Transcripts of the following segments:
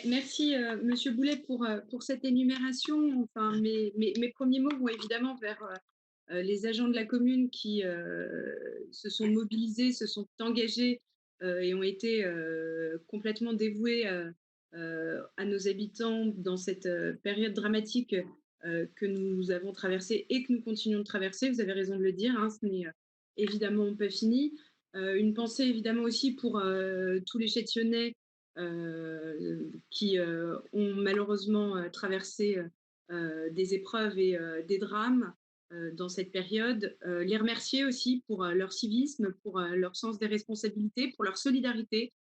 Merci, Monsieur Boulet, pour cette énumération. Enfin, mes premiers mots vont évidemment vers les agents de la commune qui se sont mobilisés, se sont engagés et ont été complètement dévoués à nos habitants dans cette période dramatique que nous avons traversée et que nous continuons de traverser. Vous avez raison de le dire, hein, ce n'est évidemment pas fini. Une pensée évidemment aussi pour tous les Châtillonnais qui ont malheureusement traversé des épreuves et des drames dans cette période. Les remercier aussi pour leur civisme, pour leur sens des responsabilités, pour leur solidarité,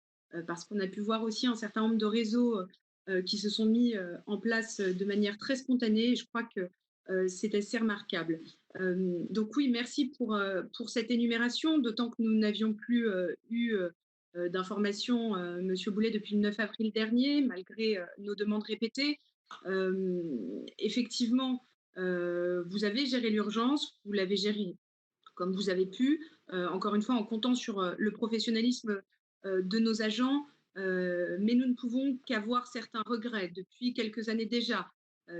parce qu'on a pu voir aussi un certain nombre de réseaux qui se sont mis en place de manière très spontanée. Et je crois que c'est assez remarquable. Donc oui, merci pour cette énumération, d'autant que nous n'avions plus eu d'informations, Monsieur Boulet, depuis le 9 avril dernier, malgré nos demandes répétées. Effectivement, vous avez géré l'urgence, vous l'avez géré comme vous avez pu, encore une fois en comptant sur le professionnalisme de nos agents, mais nous ne pouvons qu'avoir certains regrets. Depuis quelques années déjà,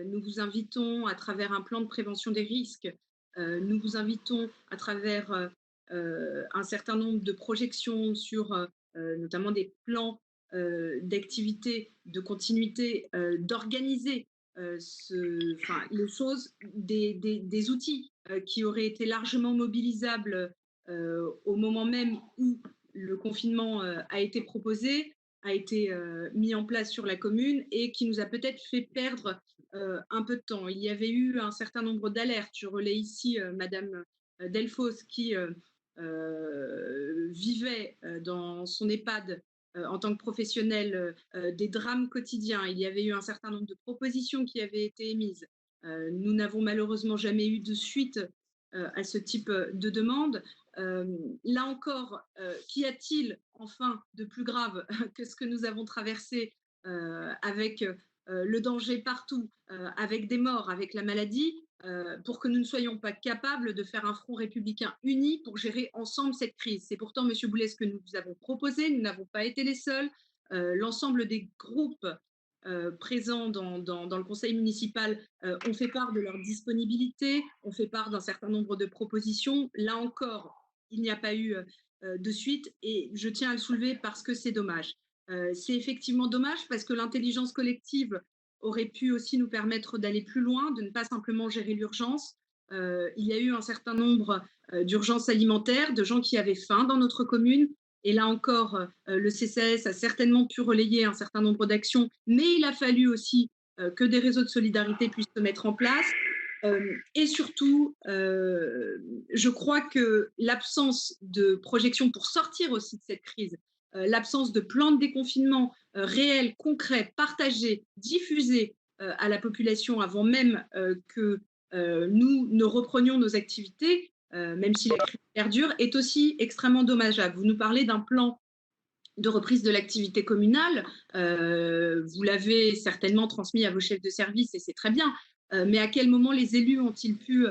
nous vous invitons à travers un plan de prévention des risques, nous vous invitons à travers un certain nombre de projections sur notamment des plans d'activité, de continuité, d'organiser les choses, des outils qui auraient été largement mobilisables au moment même où le confinement a été proposé, a été mis en place sur la commune et qui nous a peut-être fait perdre un peu de temps. Il y avait eu un certain nombre d'alertes. Je relais ici Madame Delphos qui vivait dans son EHPAD en tant que professionnelle des drames quotidiens. Il y avait eu un certain nombre de propositions qui avaient été émises. Nous n'avons malheureusement jamais eu de suite à ce type de demande. Là encore, qu'y a-t-il enfin de plus grave que ce que nous avons traversé avec le danger partout, avec des morts, avec la maladie, pour que nous ne soyons pas capables de faire un front républicain uni pour gérer ensemble cette crise. C'est pourtant, Monsieur Boulet, ce que nous vous avons proposé. Nous n'avons pas été les seuls. L'ensemble des groupes présents dans le conseil municipal ont fait part de leur disponibilité, ont fait part d'un certain nombre de propositions. Là encore, il n'y a pas eu de suite et je tiens à le soulever parce que c'est dommage. C'est effectivement dommage parce que l'intelligence collective aurait pu aussi nous permettre d'aller plus loin, de ne pas simplement gérer l'urgence. Il y a eu un certain nombre d'urgences alimentaires, de gens qui avaient faim dans notre commune. Et là encore, le CCAS a certainement pu relayer un certain nombre d'actions, mais il a fallu aussi que des réseaux de solidarité puissent se mettre en place. Et surtout, je crois que l'absence de projection pour sortir aussi de cette crise, l'absence de plan de déconfinement réel, concret, partagé, diffusé à la population avant même que nous ne reprenions nos activités, même si la crise perdure, est aussi extrêmement dommageable. Vous nous parlez d'un plan de reprise de l'activité communale. Vous l'avez certainement transmis à vos chefs de service et c'est très bien. Mais à quel moment les élus ont-ils pu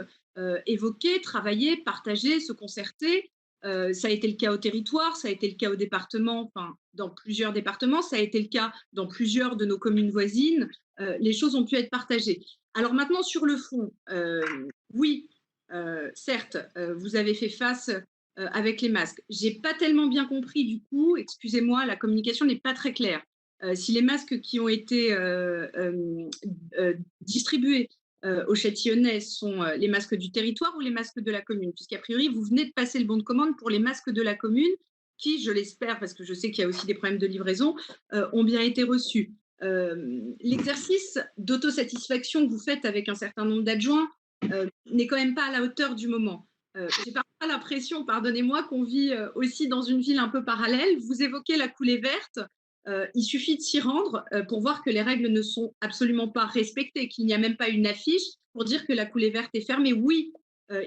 évoquer, travailler, partager, se concerter? Ça a été le cas au territoire, ça a été le cas au département, enfin dans plusieurs départements, ça a été le cas dans plusieurs de nos communes voisines. Les choses ont pu être partagées. Alors maintenant sur le fond, oui, certes, vous avez fait face avec les masques. J'ai pas tellement bien compris du coup, excusez-moi, la communication n'est pas très claire. Si les masques qui ont été distribués aux Châtillonnais sont les masques du territoire ou les masques de la commune, puisqu'a priori, vous venez de passer le bon de commande pour les masques de la commune qui, je l'espère, parce que je sais qu'il y a aussi des problèmes de livraison, ont bien été reçus. L'exercice d'autosatisfaction que vous faites avec un certain nombre d'adjoints n'est quand même pas à la hauteur du moment. J'ai parfois l'impression, pardonnez-moi, qu'on vit aussi dans une ville un peu parallèle. Vous évoquez la coulée verte. Il suffit de s'y rendre pour voir que les règles ne sont absolument pas respectées, qu'il n'y a même pas une affiche pour dire que la coulée verte est fermée. Oui,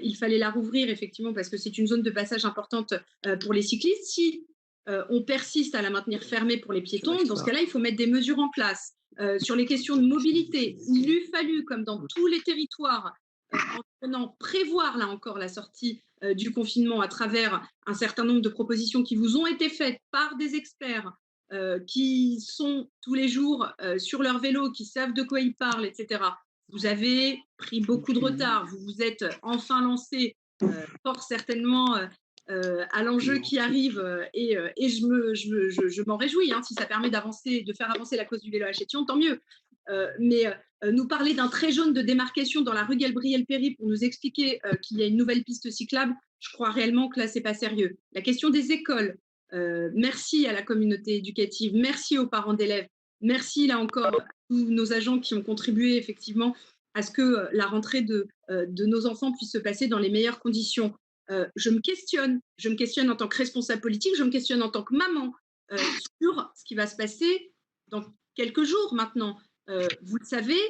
il fallait la rouvrir effectivement parce que c'est une zone de passage importante pour les cyclistes. Si on persiste à la maintenir fermée pour les piétons, dans ce cas-là, il faut mettre des mesures en place. Sur les questions de mobilité, il eût fallu, comme dans tous les territoires, en venant prévoir là encore la sortie du confinement à travers un certain nombre de propositions qui vous ont été faites par des experts qui sont tous les jours sur leur vélo, qui savent de quoi ils parlent, etc. Vous avez pris beaucoup de retard, vous vous êtes enfin lancé fort certainement à l'enjeu qui arrive et je m'en réjouis si ça permet d'avancer, de faire avancer la cause du vélo à Châtillon, tant mieux. Mais nous parler d'un trait jaune de démarcation dans la rue Gabriel-Péri pour nous expliquer qu'il y a une nouvelle piste cyclable, je crois réellement que là, c'est pas sérieux. La question des écoles, merci à la communauté éducative, merci aux parents d'élèves, merci là encore à tous nos agents qui ont contribué effectivement à ce que la rentrée de nos enfants puisse se passer dans les meilleures conditions. Je me questionne en tant que responsable politique, je me questionne en tant que maman sur ce qui va se passer dans quelques jours maintenant. Vous le savez,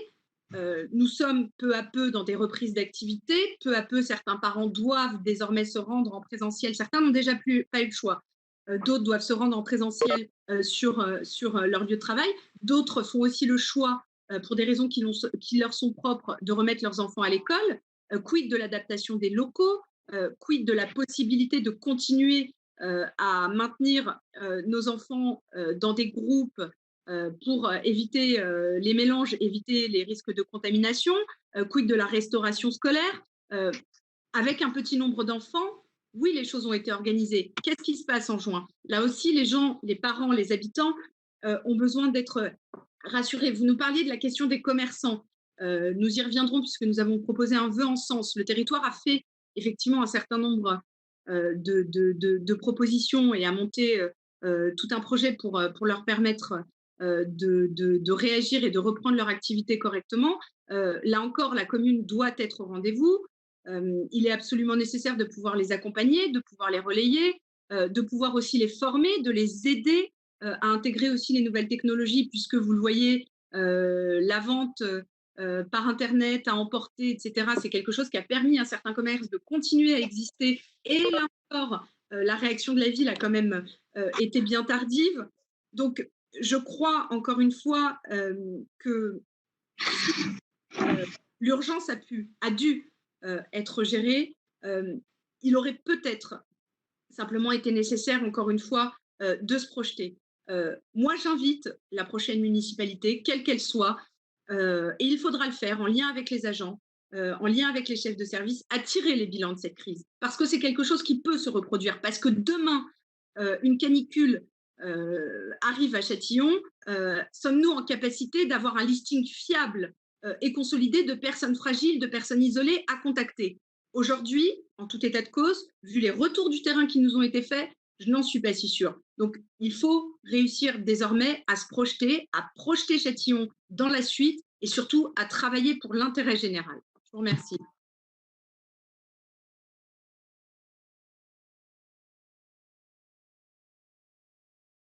nous sommes peu à peu dans des reprises d'activité. Peu à peu, certains parents doivent désormais se rendre en présentiel. Certains n'ont déjà pas eu le choix. D'autres doivent se rendre en présentiel sur leur lieu de travail. D'autres font aussi le choix, pour des raisons qui leur sont propres, de remettre leurs enfants à l'école. Quid de l'adaptation des locaux? Quid de la possibilité de continuer à maintenir nos enfants dans des groupes pour éviter les mélanges, éviter les risques de contamination, quid de la restauration scolaire. Avec un petit nombre d'enfants, oui, les choses ont été organisées. Qu'est-ce qui se passe en juin? Là aussi, les gens, les parents, les habitants ont besoin d'être rassurés. Vous nous parliez de la question des commerçants. Nous y reviendrons puisque nous avons proposé un vœu en ce sens. Le territoire a fait effectivement un certain nombre de propositions et a monté tout un projet pour leur permettre de réagir et de reprendre leur activité correctement. Là encore, la commune doit être au rendez-vous. Il est absolument nécessaire de pouvoir les accompagner, de pouvoir les relayer, de pouvoir aussi les former, de les aider à intégrer aussi les nouvelles technologies, puisque vous le voyez, la vente par Internet, à emporter, etc., c'est quelque chose qui a permis à certains commerces de continuer à exister. Et là encore, la réaction de la ville a quand même été bien tardive. Donc, je crois encore une fois que l'urgence a dû être gérée. Il aurait peut-être simplement été nécessaire, encore une fois, de se projeter. Moi, j'invite la prochaine municipalité, quelle qu'elle soit, et il faudra le faire en lien avec les agents, en lien avec les chefs de service, à tirer les bilans de cette crise. Parce que c'est quelque chose qui peut se reproduire. Parce que demain, une canicule arrive à Châtillon, sommes-nous en capacité d'avoir un listing fiable et consolidé de personnes fragiles, de personnes isolées à contacter? Aujourd'hui, en tout état de cause, vu les retours du terrain qui nous ont été faits, je n'en suis pas si sûre. Donc, il faut réussir désormais à se projeter, à projeter Châtillon dans la suite et surtout à travailler pour l'intérêt général. Je vous remercie.